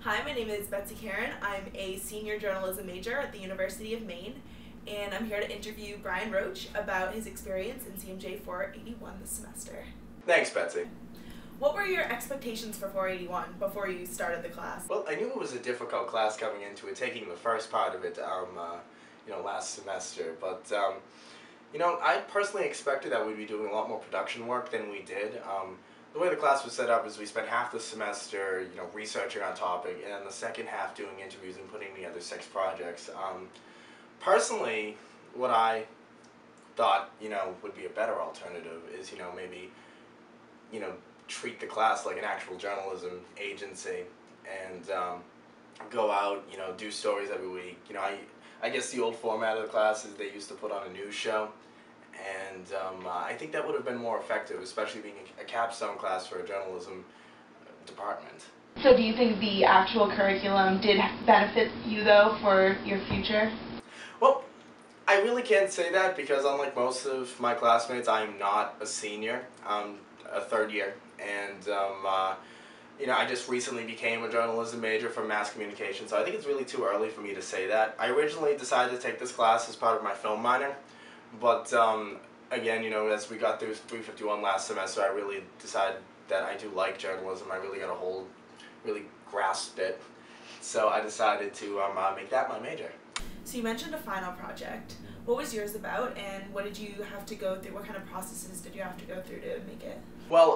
Hi, my name is Betsy Caron. I'm a senior journalism major at the University of Maine, and I'm here to interview Bryan Roche about his experience in CMJ 481 this semester. Thanks, Betsy. What were your expectations for 481 before you started the class? Well, I knew it was a difficult class coming into it, taking the first part of it, last semester. But, I personally expected that we'd be doing a lot more production work than we did. The way the class was set up is we spent half the semester, researching on topic, and then the second half doing interviews and putting together 6 projects. Personally, what I thought, would be a better alternative is, maybe, treat the class like an actual journalism agency and go out, do stories every week. I guess the old format of the class is they used to put on a news show, and I think that would have been more effective, especially being a capstone class for a journalism department. So do you think the actual curriculum did benefit you, though, for your future? Well, I really can't say that because unlike most of my classmates, I am not a senior. I'm a third year, and I just recently became a journalism major from mass communication, so I think it's really too early for me to say that. I originally decided to take this class as part of my film minor, but again, as we got through 351 last semester, I really decided that I do like journalism. I really really grasped it, so I decided to make that my major. So you mentioned a final project. What was yours about, and what did you have to go through? What kind of processes did you have to go through to make it? Well,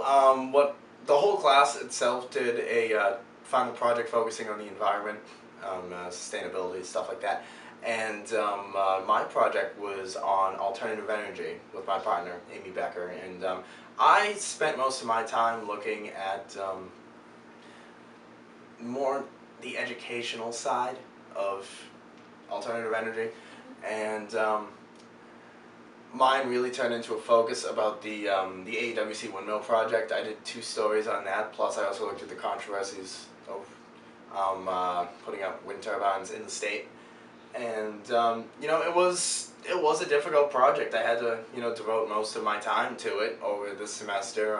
the whole class itself did a final project focusing on the environment, sustainability, stuff like that. And my project was on alternative energy with my partner, Amy Becker. And I spent most of my time looking at more the educational side of alternative energy. And mine really turned into a focus about the AEWC windmill project. I did 2 stories on that, plus I also looked at the controversies of putting up wind turbines in the state. And it was a difficult project. I had to devote most of my time to it over this semester.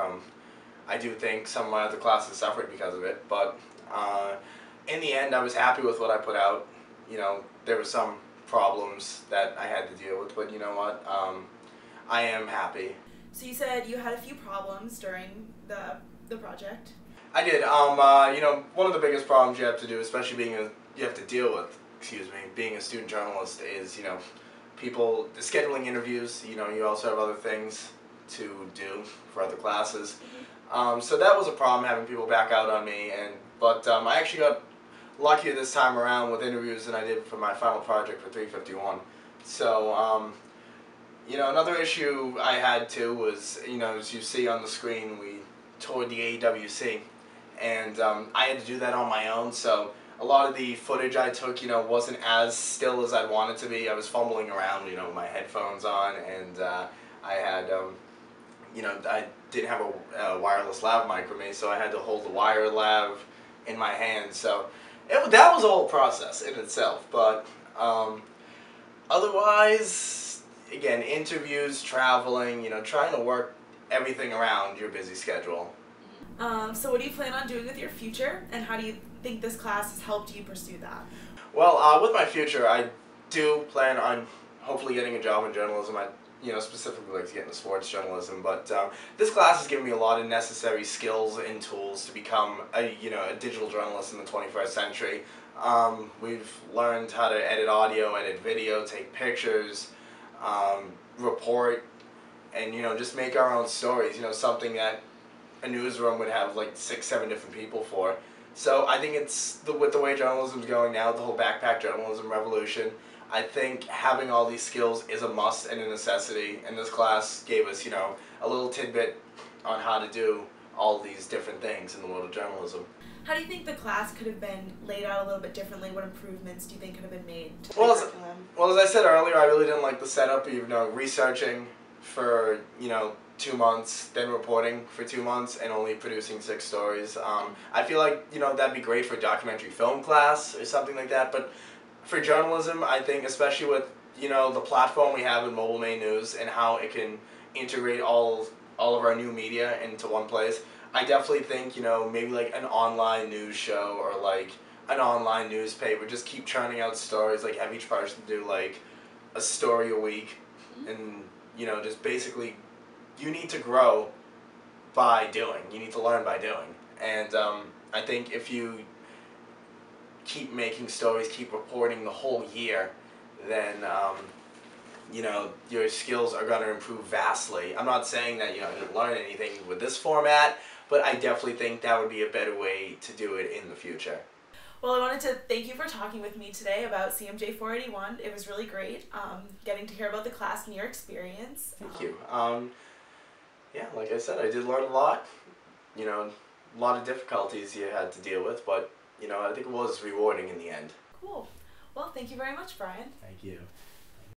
I do think some of my other classes suffered because of it, but in the end I was happy with what I put out. There were some problems that I had to deal with, but you know what, I am happy. So you said you had a few problems during the project. I did. One of the biggest problems you have to do, especially being a student journalist, is people scheduling interviews. You also have other things to do for other classes. So that was a problem, having people back out on me. But I actually got luckier this time around with interviews than I did for my final project for 351. So, another issue I had too was, as you see on the screen, we toured the AEWC, and I had to do that on my own, so a lot of the footage I took, wasn't as still as I'd want it to be. I was fumbling around, with my headphones on, and I had, I didn't have a wireless lav mic with me, so I had to hold the wire lav in my hand, so that was a whole process in itself, but otherwise, again, interviews, traveling, trying to work everything around your busy schedule. So what do you plan on doing with your future, and how do you think this class has helped you pursue that? Well, with my future, I do plan on hopefully getting a job in journalism. I specifically like to get into sports journalism, but this class has given me a lot of necessary skills and tools to become a digital journalist in the 21st century. We've learned how to edit audio, edit video, take pictures, report, and just make our own stories. Something that a newsroom would have like 6, 7 different people for. So I think with the way journalism's going now, the whole backpack journalism revolution, I think having all these skills is a must and a necessity, and this class gave us, a little tidbit on how to do all these different things in the world of journalism. How do you think the class could have been laid out a little bit differently? What improvements do you think could have been made to the curriculum? Well, as I said earlier, I really didn't like the setup of, researching for, 2 months, then reporting for 2 months, and only producing 6 stories. I feel like, that'd be great for a documentary film class or something like that, but for journalism, I think, especially with, the platform we have in Mobile Maine News and how it can integrate all of our new media into one place, I definitely think, maybe like an online news show or like an online newspaper, just keep churning out stories, like have each person do like a story a week, and just basically you need to grow by doing. You need to learn by doing. And I think if you keep making stories, keep reporting the whole year, then your skills are going to improve vastly. I'm not saying that I didn't learn anything with this format, but I definitely think that would be a better way to do it in the future. Well, I wanted to thank you for talking with me today about CMJ 481. It was really great getting to hear about the class and your experience. Thank you. Yeah, like I said, I did learn a lot. A lot of difficulties you had to deal with, but I think it was rewarding in the end. Cool. Well, thank you very much, Bryan. Thank you.